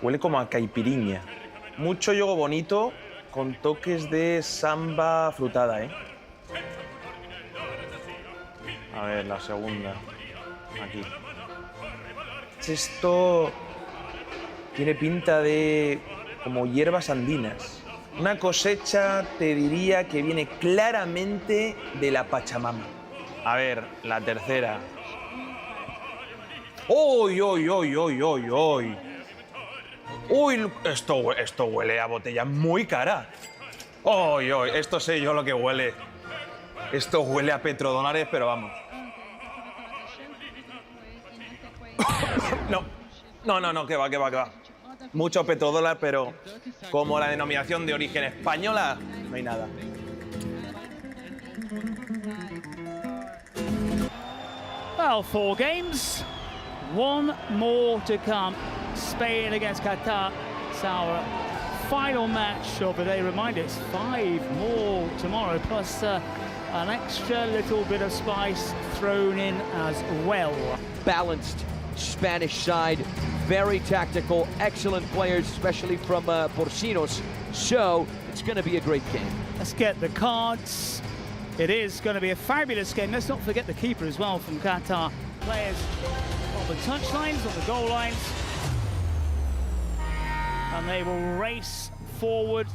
Huele como a caipiriña. Mucho yogo bonito con toques de samba frutada, ¿eh? A ver, la segunda. Aquí. Esto tiene pinta de como hierbas andinas. Una cosecha, te diría, que viene claramente de la Pachamama. A ver, la tercera. ¡Uy, uy, uy, uy, uy, uy! ¡Uy! Esto huele a botella muy cara. ¡Uy, uy! Esto sé yo lo que huele. Esto huele a petrodólares, pero vamos. No, que va. Mucho petrodólar, pero como la denominación de origen española, no hay nada. Well, 4 games, 1 more to come. Spain against Qatar. It's our final match of the day. Reminder, it's 5 more tomorrow, plus an extra little bit of spice thrown in as well. Balanced Spanish side, very tactical, excellent players, especially from Porcinos. So it's going to be a great game. Let's get the cards. It is going to be a fabulous game. Let's not forget the keeper as well from Qatar. Players on the touch lines, on the goal lines. And they will race forward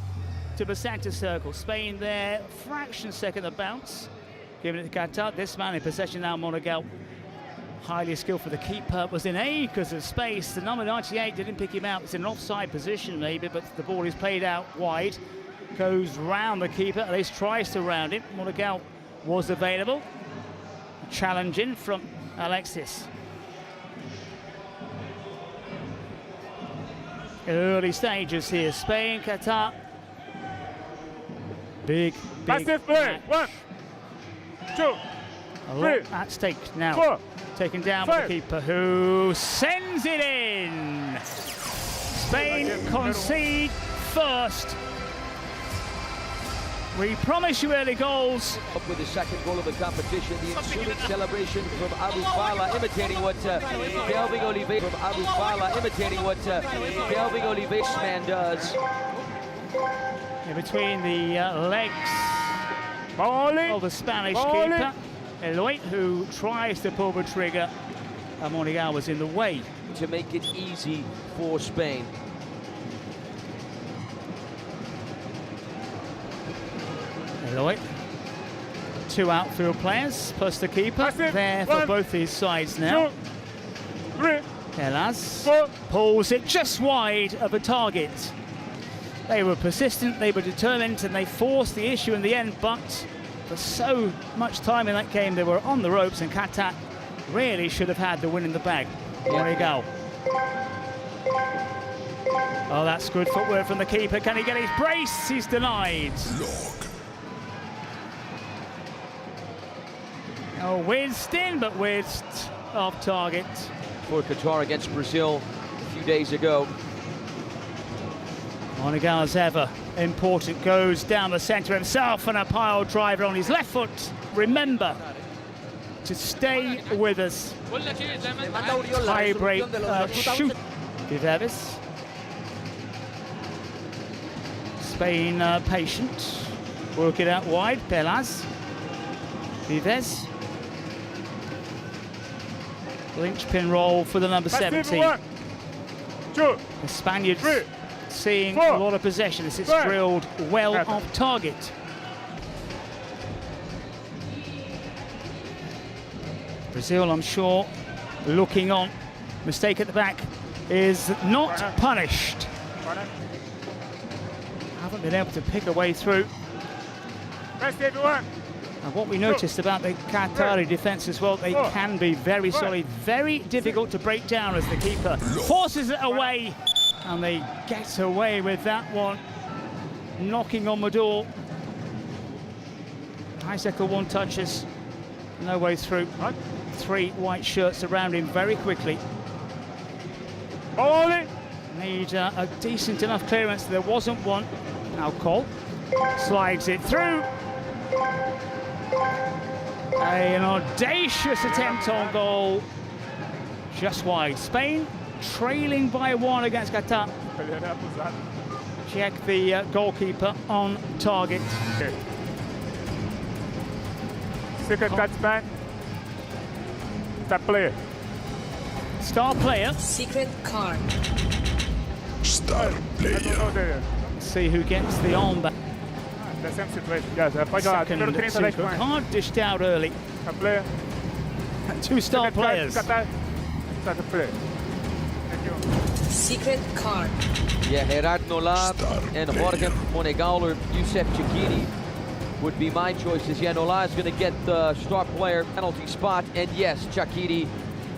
to the centre circle. Spain there, fraction second the bounce. Giving it to Qatar. This man in possession now, Montiel. Highly skilled for the keeper, was in acres of space. The number 98 didn't pick him out. It's in an offside position maybe, but the ball is played out wide. Goes round the keeper, at least tries to round it. Montiel was available. Challenging from Alexis. Early stages here. Spain, Qatar. Big Massive play. match. 1, 2, A lot at stake now. 4. Taken down by the keeper, who sends it in. Spain concede first. We promise you early goals. Up with the second goal of the competition, the ensuing celebration from Abu Fala, imitating what Kelvin Oliveira from Abu Fala, imitating what Kelvin Oliveira's man does. In between the legs of the Spanish keeper, Eloy, who tries to pull the trigger. Montiel was in the way. To make it easy for Spain. Eloy. 2 outfield players, plus the keeper. There for both these sides now. 2, 3. Elas 4. pulls it just wide of the target. They were persistent, they were determined, and they forced the issue in the end, but for so much time in that game, they were on the ropes, and Qatar really should have had the win in the bag. Montiel. Oh, that's good footwork from the keeper. Can he get his brace? He's denied. Oh, whizzed in, but whizzed off target. For Qatar against Brazil a few days ago. Montiel, as ever, important, goes down the centre himself, and a pile driver on his left foot. Remember to stay with us. High break, shoot. Vives. Spain patient. Work it out wide. Pelas. Vives. Linchpin roll for the number 17. 1, 2, The Spaniards 3. seeing 4. a lot of possession as it's 5. drilled well off target. Brazil, I'm sure, looking on. Mistake at the back is not punished. Haven't been able to pick a way through. Rest everyone. And what we noticed about the Qatari defence as well, they can be very solid, very difficult to break down as the keeper forces it away. And they get away with that one, knocking on the door. Isaac 1 touches, no way through. 3 white shirts around him very quickly. Need a decent enough clearance. There wasn't one. Now Cole slides it through. An audacious attempt on goal, just wide. Spain trailing by 1 against Qatar. Check the goalkeeper on target. Okay. Second cut back. Start player. Star player. Secret card. Star player. See who gets the armband. The same situation. Yes, pode lá. Número 30 da Second Espanha. card dished out early. Start player. 2 star Second card, players. Qatar. Start the player. Thank you. Secret card. Yeah, Gerard Nola and Jorge Monegal or Youssef Chakiri would be my choices. Yeah, Nola is going to get the star player penalty spot, and yes, Chakiri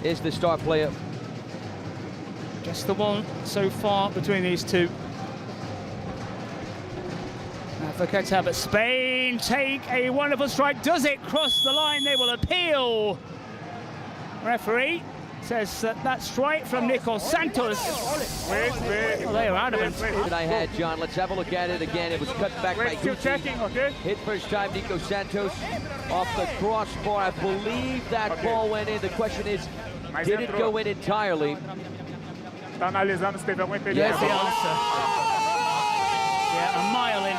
is the star player. Just the one so far between these two. Now for Qatar, but Spain take a wonderful strike. Does it cross the line? They will appeal. Referee says that strike from Nico Santos. Wait. Well, they are adamant. That I had, John. Let's have a look at it again. It was cut back by Wait, still Gucci. checking, okay? Hit first time, Nico Santos off the crossbar. I believe that ball went in. The question is, Mas did it entrou. go in entirely? Tá analisando se teve algum There's Yes, the impedimento. answer. Yeah, a mile in.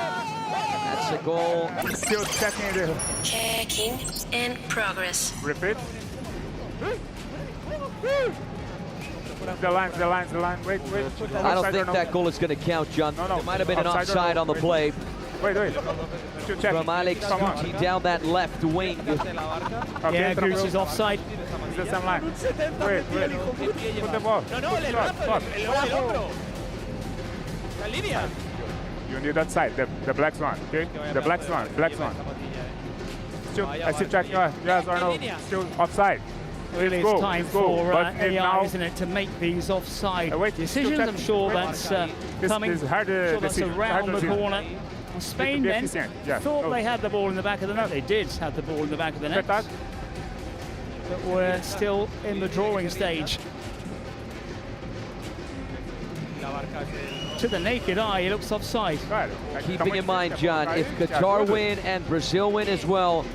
That's a goal. Still checking the Checking in progress. repeat. The line. Wait. I don't Offside or think no? that goal is going to count, John. No. There might have been an Offside or offside no? on the Wait. play Wait. Still checking. from Alex Come on. Gucci down that left wing. Okay, Yeah, tranquilo. Goose is offside. It's the same line. Wait. Put the ball. Stop. You need that side, the black one, okay? The black one. Still, I still checking, yes or no, still offside. Really, Let's it's go, time let's go. for But if AI, now- isn't it, to make these offside Wait, decisions. still I'm sure checking. that's This coming. is hard Sure that's decision, around hard the decision. corner. Well, Spain be then efficient, yeah. thought No. they had the ball in the back of the net. They did have the ball in the back of the net, Qatar, but we're still in the drawing stage. To the naked eye, it looks offside. claro. Keeping in mind, John, if Qatar win and Brazil win as well,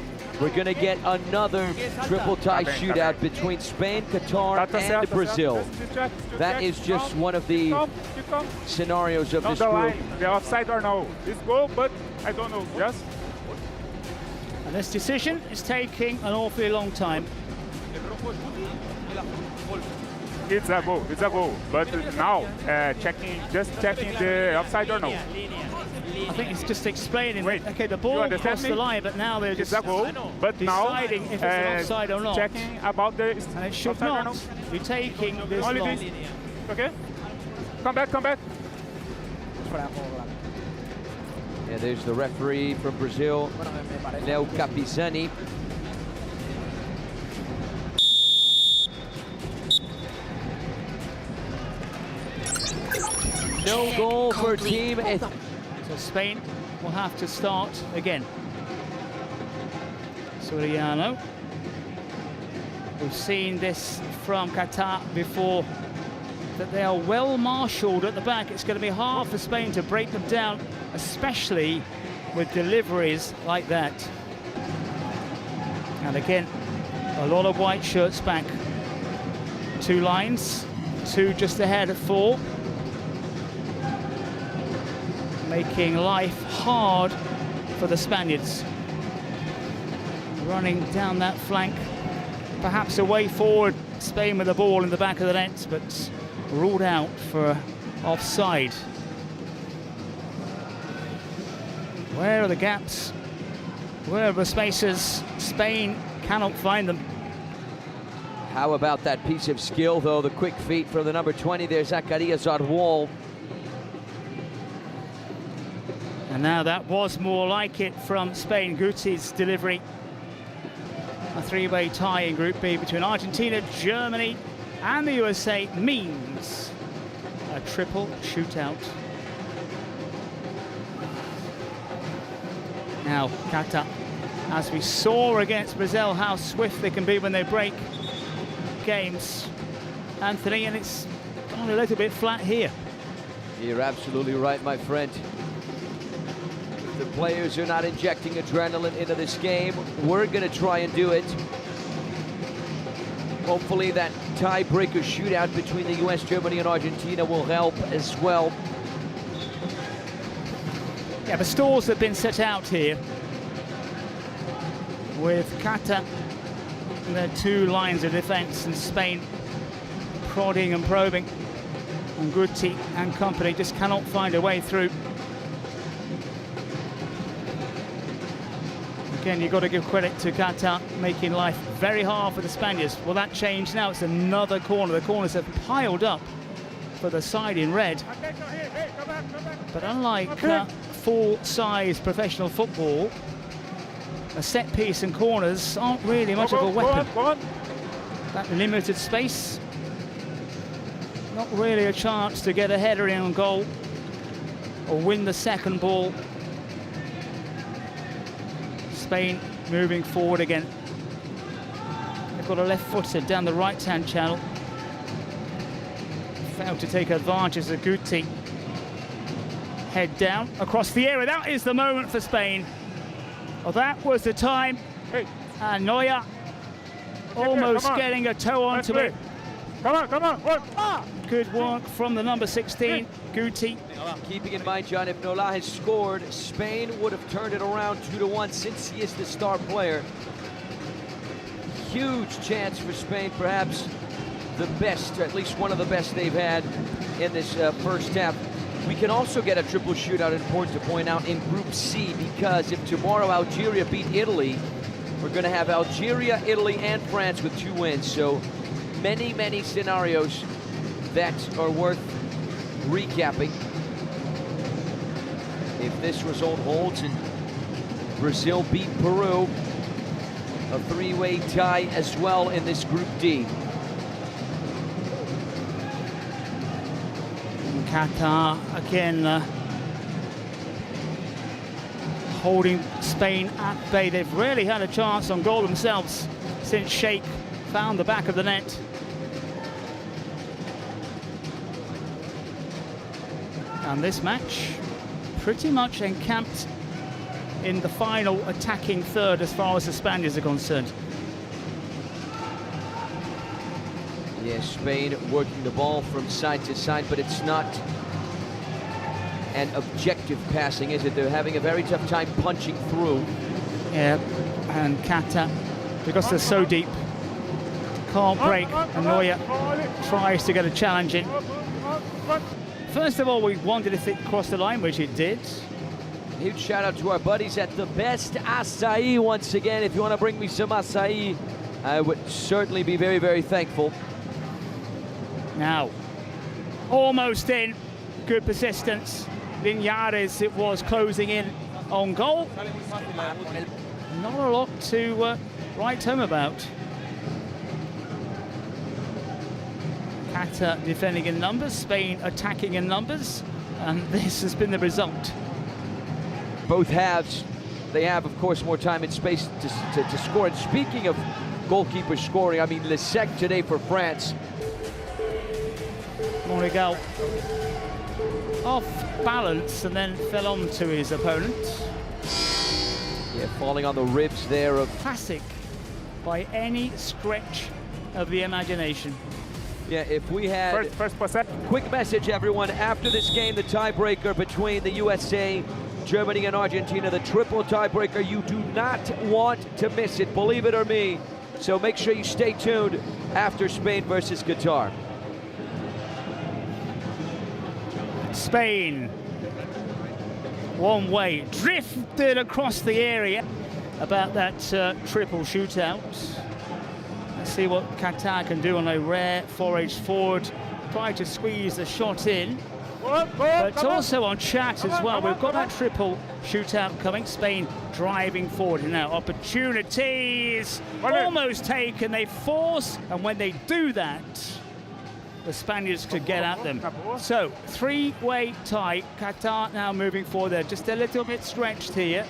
we're going to get another triple tie shootout between Spain, Qatar, and Brazil. That is just one of the scenarios of No, this the group. line, the offside or no. It's goal, but I don't know. Yes? And this decision is taking an awfully long time. It's a goal. But now, just checking the offside or no. I think it's just explaining. Wait, Okay, the you ball understand crossed me? the line, but now they're It's just a goal, but now deciding if it's an offside or not. checking about the And it should offside or not no. be taking this Only long. this. Okay? Come back. And there's the referee from Brazil, Neo Capizani. No goal for Team Italy. So Spain will have to start again. Soriano. We've seen this from Qatar before, that they are well marshalled at the back. It's going to be hard for Spain to break them down, especially with deliveries like that. And again, a lot of white shirts back. 2 lines, 2 just ahead of 4. Making life hard for the Spaniards. Running down that flank, perhaps a way forward. Spain with the ball in the back of the net, but ruled out for offside. Where are the gaps? Where are the spaces? Spain cannot find them. How about that piece of skill, though? The quick feet from the number 20 there, Zacarias Arwal. And now that was more like it from Spain. Guti's delivery. A 3-way tie in Group B between Argentina, Germany, and the USA means a triple shootout. Now, Qatar, as we saw against Brazil, how swift they can be when they break games, Anthony, and it's gone a little bit flat here. You're absolutely right, my friend. The players are not injecting adrenaline into this game. We're going to try and do it. Hopefully that tiebreaker shootout between the US, Germany, and Argentina will help as well. Yeah, the stalls have been set out here with Qatar and their two lines of defence, and Spain prodding and probing, and Guti and company just cannot find a way through. Again, you've got to give credit to Qatar, making life very hard for the Spaniards. Well, that changed now. It's another corner. The corners have piled up for the side in red. But unlike full-size professional football, a set piece and corners aren't really much of a weapon. That limited space, not really a chance to get a header in on goal or win the second ball. Spain moving forward again. They've got a left footer down the right-hand channel. Failed to take advantage of Guti. Head down across the area. That is the moment for Spain. Well, that was the time. And Neuer almost getting a toe onto it. Come on, work. Good work from the number 16, Guti. Keeping in mind, John, if Nola has scored, Spain would have turned it around 2-1 since he is the star player. Huge chance for Spain, perhaps the best, or at least one of the best they've had in this first half. We can also get a triple shootout, important to point out, in Group C, because if tomorrow Algeria beat Italy, we're going to have Algeria, Italy, and France with 2 wins. So many, many scenarios that are worth recapping. If this result holds and Brazil beat Peru, a 3-way tie as well in this Group D. Qatar again holding Spain at bay. They've really had a chance on goal themselves since Sheikh found the back of the net. And this match pretty much encamped in the final attacking third as far as the Spaniards are concerned. Yeah, Spain working the ball from side to side, but it's not an objective passing, is it? They're having a very tough time punching through. Yeah, and Qatar, because they're so deep, can't break, and Neuer tries to get a challenge in. First of all, we wondered if it crossed the line, which it did. Huge shout out to our buddies at the Best Acai once again. If you want to bring me some acai, I would certainly be very, very thankful. Now, almost in, good persistence. Linares, it was closing in on goal. Not a lot to write home about. Qatar defending in numbers, Spain attacking in numbers, and this has been the result. Both halves, they have, of course, more time and space to score. And speaking of goalkeepers scoring, I mean, Lesec today for France. Monegal off balance and then fell on to his opponent. Yeah, falling on the ribs there of... Classic by any stretch of the imagination. Yeah, if we had... First possession. Quick message, everyone. After this game, the tiebreaker between the USA, Germany, and Argentina, the triple tiebreaker, you do not want to miss it, believe it or me. So make sure you stay tuned after Spain versus Qatar. Spain, one way, drifted across the area about that triple shootout. Let's see what Qatar can do on a rare forage forward. Try to squeeze the shot in. But also on chat as well. We've got that triple shootout coming. Spain driving forward now. Opportunities almost taken. They force, and when they do that, the Spaniards could get at them. So, 3-way tie. Qatar now moving forward. They're just a little bit stretched here.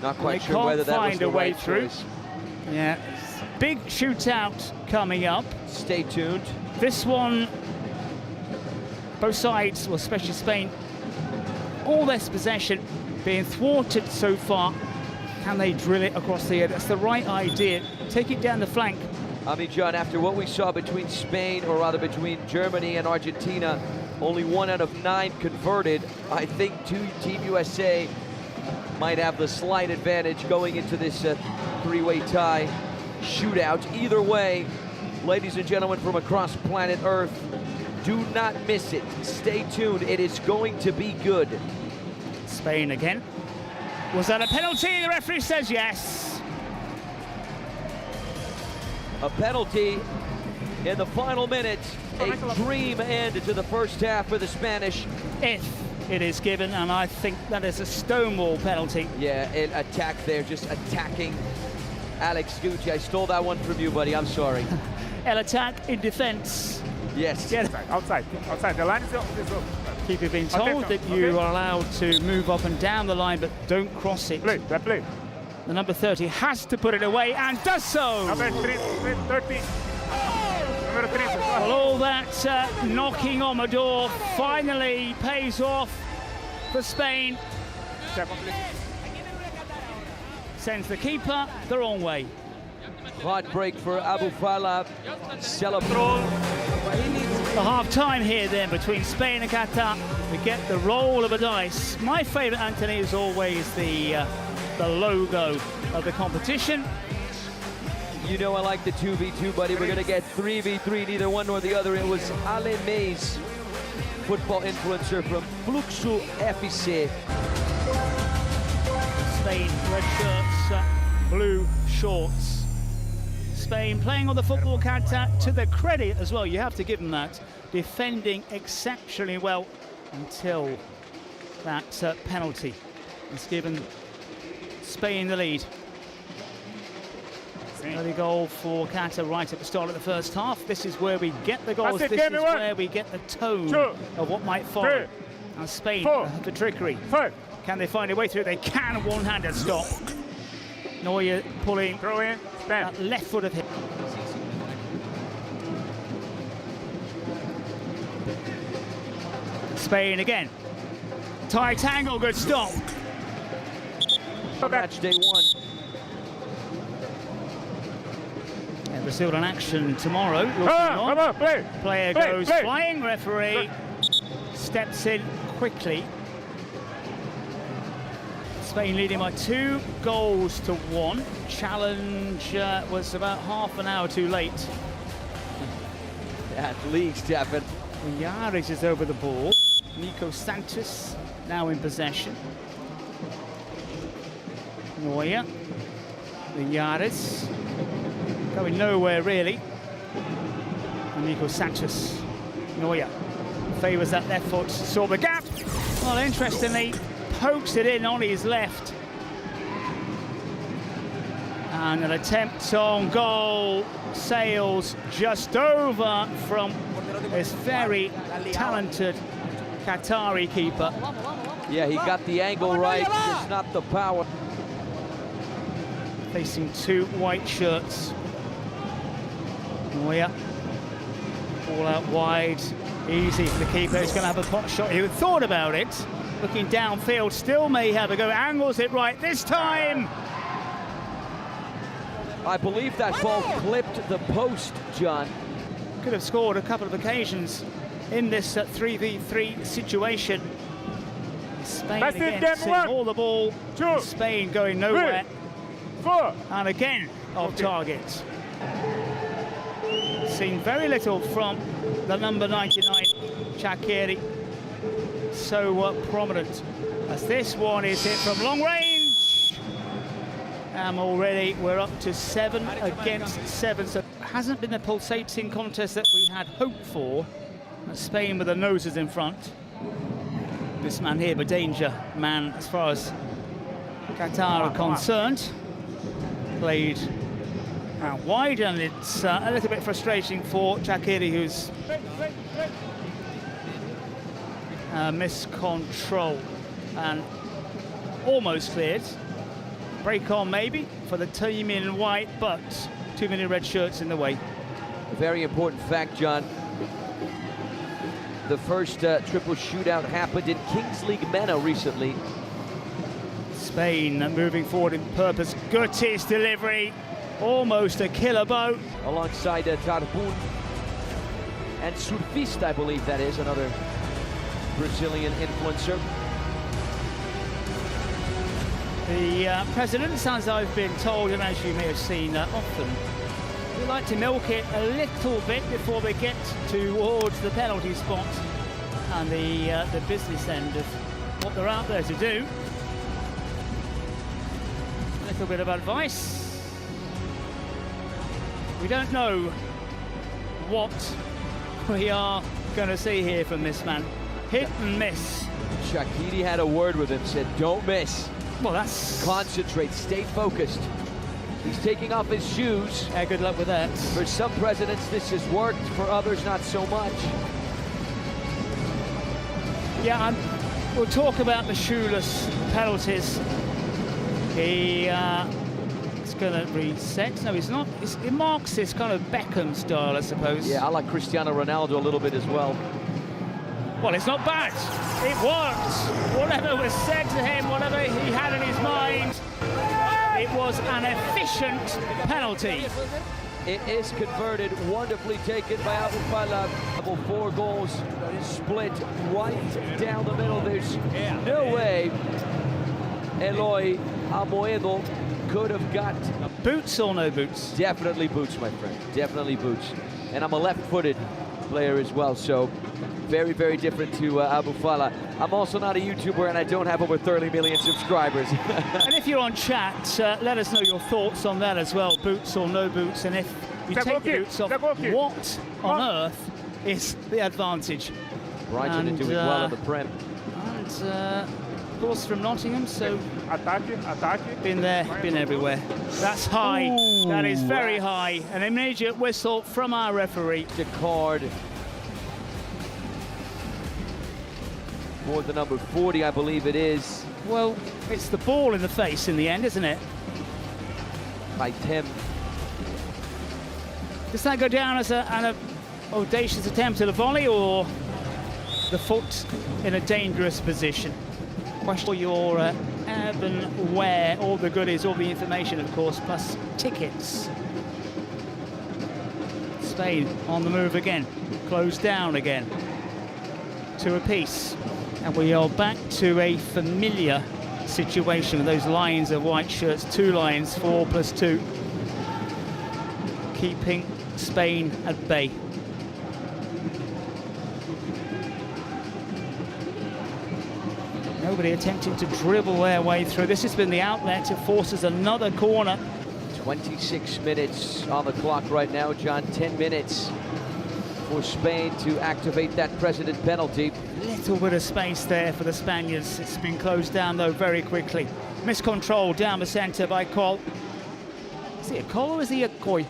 Not quite sure whether that was the right choice. Yeah, big shootout coming up. Stay tuned. This one, both sides, well, especially Spain, all this possession being thwarted so far. Can they drill it across the air? That's the right idea. Take it down the flank I mean, John, after what we saw between Spain, or rather between Germany and Argentina, only 1 out of 9 converted. I think Team USA might have the slight advantage going into this three-way tie shootout. Either way, ladies and gentlemen from across planet Earth, do not miss it. Stay tuned. It is going to be good. Spain again. Was that a penalty? The referee says yes. A penalty in the final minute. A dream end to the first half for the Spanish. If it is given, and I think that is a stonewall penalty. Yeah, an attack there, just attacking Alex Gucci. I stole that one from you, buddy. I'm sorry. El attack in defense. Yes. Outside. The line is up. Keeper being told that you are allowed to move up and down the line, but don't cross it. Play. The number 30 has to put it away and does so. Number 13. Well, all that knocking on the door finally pays off for Spain. Sends the keeper the wrong way. Hard break for Abu Fala. The half-time here then between Spain and Qatar. We get the roll of a dice. My favourite, Anthony, is always the logo of the competition. You know I like the 2v2, buddy. We're going to get 3v3, neither one nor the other. It was Ale Mays, football influencer from Fluxo FC. Spain, red shirts, blue shorts. Spain playing on the football counter, to the credit as well, you have to give them that, defending exceptionally well until that penalty has given Spain the lead. Early goal for Qatar right at the start of the first half. This is where we get the goals. This is where we get the tone of what might follow. And Spain have the trickery. Can they find a way through? They can. One-handed stop. Neuer pulling that left foot of him. Spain again. Tight angle, good stop. Match day 1. And Brazil in action tomorrow. Player goes flying. Referee steps in quickly. Spain leading by 2 goals to 1. Challenge was about half an hour too late. At least, Stefan. Yaris is over the ball. Nico Santos now in possession. Neuer. The Yaris. Going nowhere really. And Nico Santos. Neuer favours that left foot. Saw the gap. Well, interestingly, pokes it in on his left. And an attempt on goal sails just over from this very talented Qatari keeper. Yeah, he got the angle right, just not the power. Facing 2 white shirts. Neuer. Ball out wide. Easy for the keeper. He's going to have a pot shot. He thought about it. Looking downfield, still may have a go. Angles it right this time. I believe that ball clipped the post, John. Could have scored a couple of occasions in this 3v3 situation. Spain again seeing all the ball. Spain going nowhere. And again off target. Seen very little from the number 99, Quiere. So prominent as this one is hit from long range. And already we're up to 7 against 7. So it hasn't been the pulsating contest that we had hoped for. Spain with the noses in front. This man here, the danger man as far as Qatar are concerned. Played out wide, and it's a little bit frustrating for Quiere, who's miscontrol and almost cleared. Break on maybe for the team in white, but too many red shirts in the way. A very important fact, John. The first triple shootout happened in Kings League MENA recently. Spain moving forward in purpose. Gutti's delivery. almost a killer boat. Alongside Tarbun and Surfista, I believe that is, another Brazilian influencer. The president, as I've been told, and as you may have seen often, we like to milk it a little bit before they get towards the penalty spot and the business end of what they're out there to do. A little bit of advice. We don't know what we are going to see here from this man. Hit and miss. Shaqiri had a word with him, said, don't miss. Well, that's... Concentrate, stay focused. He's taking off his shoes. Yeah, good luck with that. For some presidents, this has worked. For others, not so much. Yeah, we'll talk about the shoeless penalties. He is going to reset. No, he's not. It marks this kind of Beckham style, I suppose. Yeah, I like Cristiano Ronaldo a little bit as well. Well, it's not bad. It worked. Whatever was said to him, whatever he had in his mind, it was an efficient penalty. It is converted, wonderfully taken by Abufala. 4 goals split right down the middle. There's no way Eloy Amoedo could have got... Boots or no boots? Definitely boots, my friend. Definitely boots. And I'm a left-footed player as well, so very, very different to Abufala. I'm also not a YouTuber, and I don't have over 30 million subscribers. And if you're on chat, let us know your thoughts on that as well, boots or no boots, and if you take the boots off, what on earth is the advantage? Brighton are doing well on the Prem. And of course from Nottingham, so been there, been everywhere. That's high. Ooh, that is very high. An immediate whistle from our referee. The card for the number 40, I believe it is. Well, it's the ball in the face in the end, isn't it? By Tim. Does that go down as an audacious attempt at a volley, or the foot in a dangerous position? Question your ebb and wear, all the goodies, all the information, of course, plus tickets. Spain on the move again, closed down again. 2 apiece. And we are back to a familiar situation with those lines of white shirts, 2 lines, 4 plus 2, keeping Spain at bay. Nobody attempting to dribble their way through. This has been the outlet. It forces another corner. 26 minutes on the clock right now, John. 10 minutes for Spain to activate that president penalty. Little bit of space there for the Spaniards. It's been closed down, though, very quickly. Miscontrol down the centre by Col. Is he a Col or is he a Coy?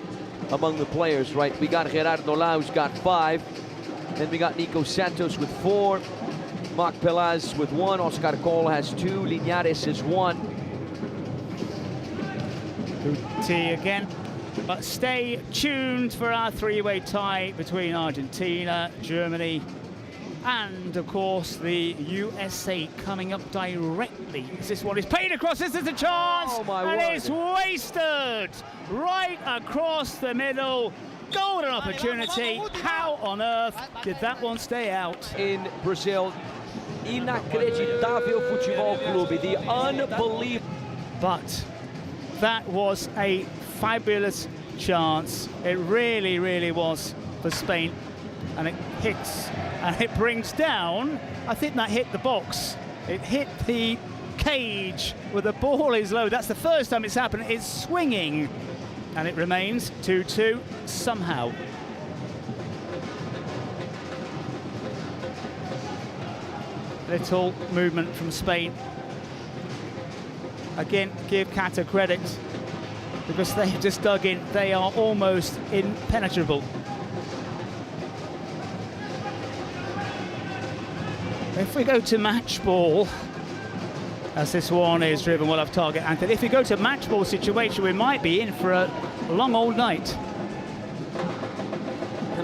Among the players, right? We got Gerardo Lau, who's got 5. Then we got Nico Santos with 4. Marc Pelaz with 1. Oscar Col has 2. Linares is 1. T again. But stay tuned for our 3-way tie between Argentina, Germany, and of course the USA coming up directly. Is this what is paid across? This is a chance, oh my and word. It's wasted right across the middle. Golden opportunity. How on earth did that one stay out? In Brazil, inacreditável futebol clube, the unbelievable. But that was a fabulous chance. It really, really was for Spain. And it hits, and it brings down, I think that hit the box. It hit the cage where the ball is low. That's the first time it's happened. It's swinging, and it remains 2-2 somehow. Little movement from Spain. Again, give Qatar credit, because they've just dug in. They are almost impenetrable. If we go to match ball, as this one is driven well off target, Anthony, if we go to match ball situation, we might be in for a long old night.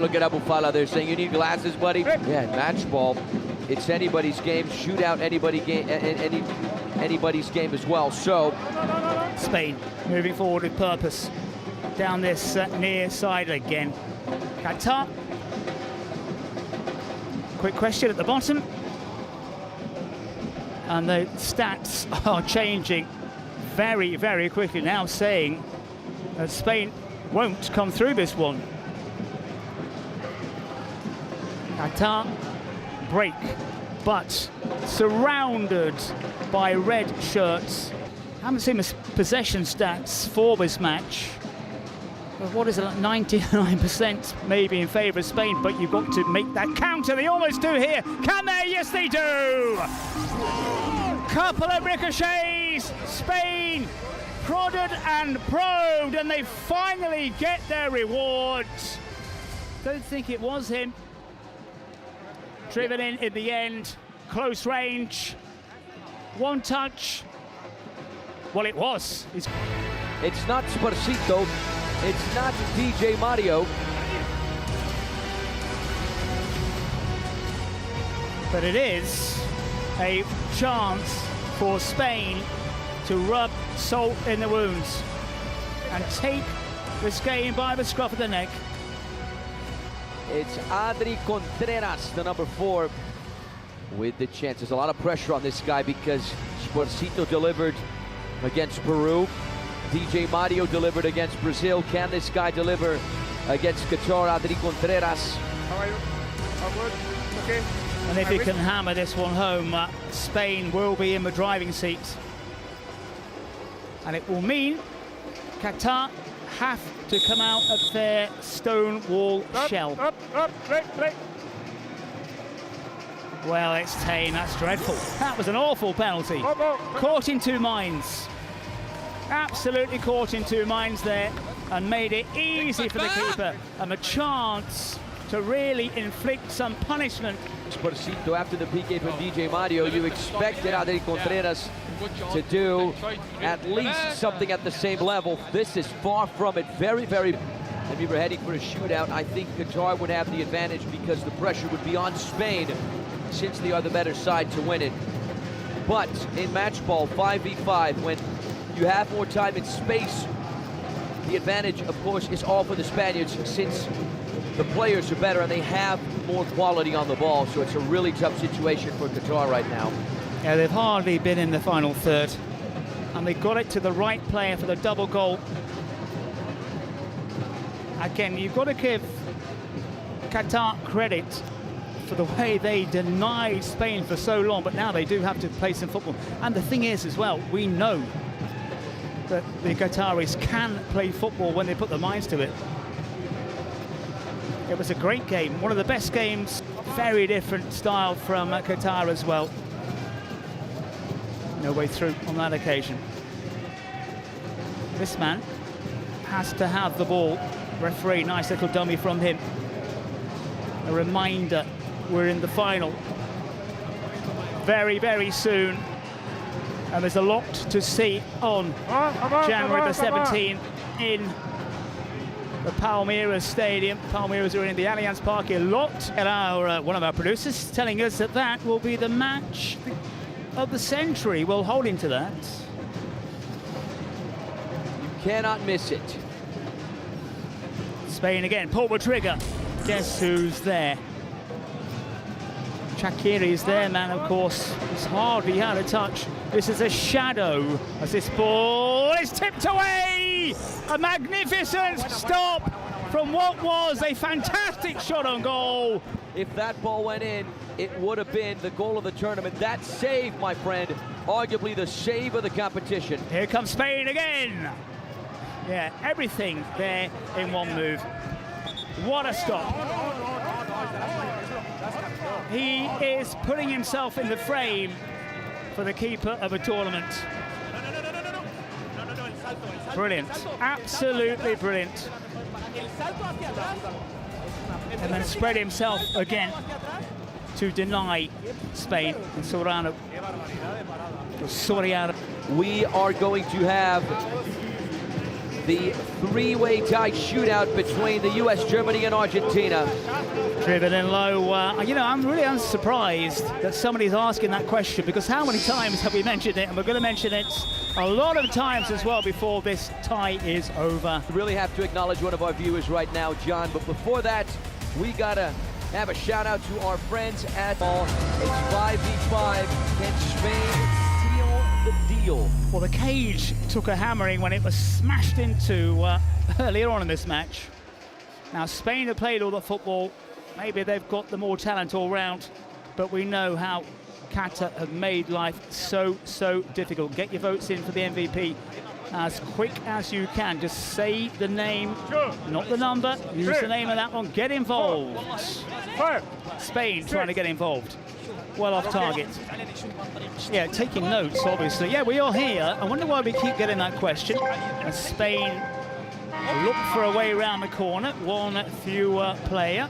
Look at Abufala there saying, you need glasses, buddy. Yeah, match ball. It's anybody's game. Shootout, anybody's game as well. So Spain moving forward with purpose. down this near side again. Qatar. Quick question at the bottom. And the stats are changing very, very quickly now, saying that Spain won't come through this one. Qatar break, but surrounded by red shirts. Haven't seen the possession stats for this match. But what is it, like 99% maybe in favour of Spain, but you've got to make that counter. They almost do here. Can they? Yes, they do. Couple of ricochets. Spain prodded and probed, and they finally get their reward. Don't think it was him. Driven in the end, close range, one touch. Well, it was. It's not Sparcito, it's not DJ Mario. But it is a chance for Spain to rub salt in the wounds and take this game by the scruff of the neck. It's Adri Contreras, the number 4, with the chance. There's a lot of pressure on this guy because Sparcito delivered against Peru. DJ Mario delivered against Brazil. Can this guy deliver against Qatar? Adri Contreras. How are you? All good? Okay. And if he can hammer this one home, Spain will be in the driving seat. And it will mean Qatar have to come out of their stone wall shell. Break. Well, it's tame, that's dreadful. That was an awful penalty. Caught in two minds. Absolutely caught in two minds there, and made it easy for the keeper. And a chance to really inflict some punishment. Sparcito, after the PK from DJ Mario, you expected Adri Contreras to do at least something at the same level. This is far from it. Very, very. And we were heading for a shootout. I think Qatar would have the advantage because the pressure would be on Spain since they are the better side to win it. But in match ball, 5v5, when you have more time and space, the advantage, of course, is all for the Spaniards since the players are better and they have more quality on the ball. So it's a really tough situation for Qatar right now. Yeah, they've hardly been in the final third, and they got it to the right player for the double goal. Again, you've got to give Qatar credit for the way they denied Spain for so long, but now they do have to play some football. And the thing is as well, we know that the Qataris can play football when they put their minds to it. It was a great game, one of the best games, very different style from Qatar as well. No way through on that occasion. This man has to have the ball. Referee, nice little dummy from him. A reminder, we're in the final very, very soon. And there's a lot to see on January the 17th in the Palmeiras Stadium. Palmeiras are in the Allianz Parque a lot. And one of our producers telling us that that will be the match of the century. We'll hold him to that. You cannot miss it. Spain again, pull the trigger. Guess who's there? Shaqiri's there, man, of course. He's hardly had a touch. This is a shadow as this ball is tipped away. A magnificent stop from what was a fantastic shot on goal. If that ball went in, it would have been the goal of the tournament. That save, my friend, arguably the save of the competition. Here comes Spain again. Yeah, everything there in one move. What a stop. He is putting himself in the frame for the keeper of a tournament. Brilliant, absolutely brilliant. And then spread himself again to deny Spain and Soriano. We are going to have the three-way tie shootout between the US, Germany, and Argentina. Driven in low. You know, I'm really unsurprised that somebody's asking that question, because how many times have we mentioned it? And we're going to mention it a lot of times as well before this tie is over. We really have to acknowledge one of our viewers right now, John. But before that, we got to have a shout out to our friends at Ball. It's 5v5. Can Spain seal the deal? Well, the cage took a hammering when it was smashed into earlier on in this match. Now, Spain have played all the football. Maybe they've got the more talent all round, but we know how Qatar have made life so difficult. Get your votes in for the MVP as quick as you can. Just say the name, not the number. Use the name of that one. Get involved. Spain trying to get involved. Well off target. Yeah, taking notes, obviously. Yeah, we are here. I wonder why we keep getting that question. As Spain look for a way around the corner. One fewer player.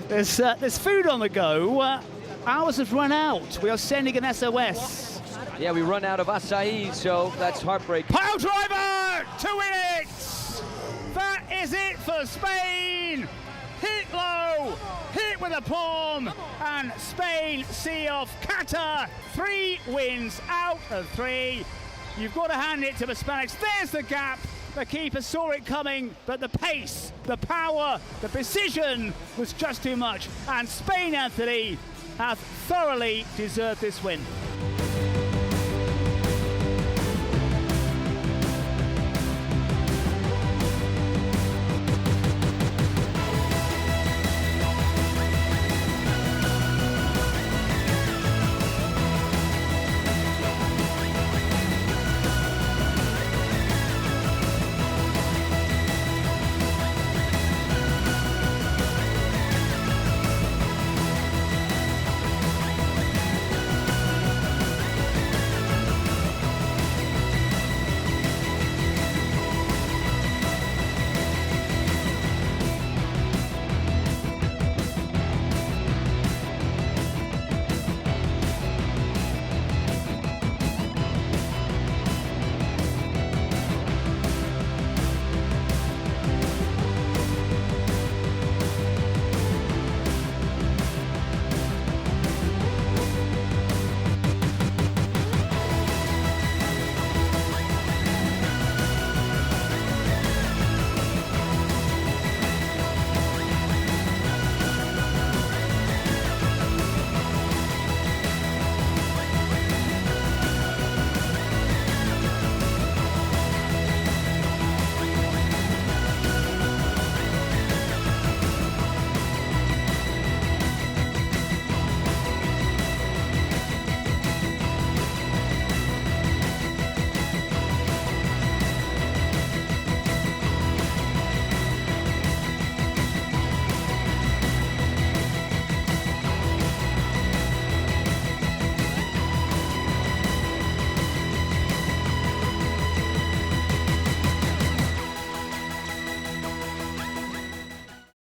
There's food on the go. Ours have run out. We are sending an SOS. Yeah, we run out of acai, so that's heartbreaking. Pile driver to win it. That is it for Spain. Hit low, hit with a palm, and Spain see off Qatar. 3 wins out of 3. You've got to hand it to the Spanish. There's the gap. The keeper saw it coming, but the pace, the power, the precision was just too much. And Spain, Anthony, have thoroughly deserved this win.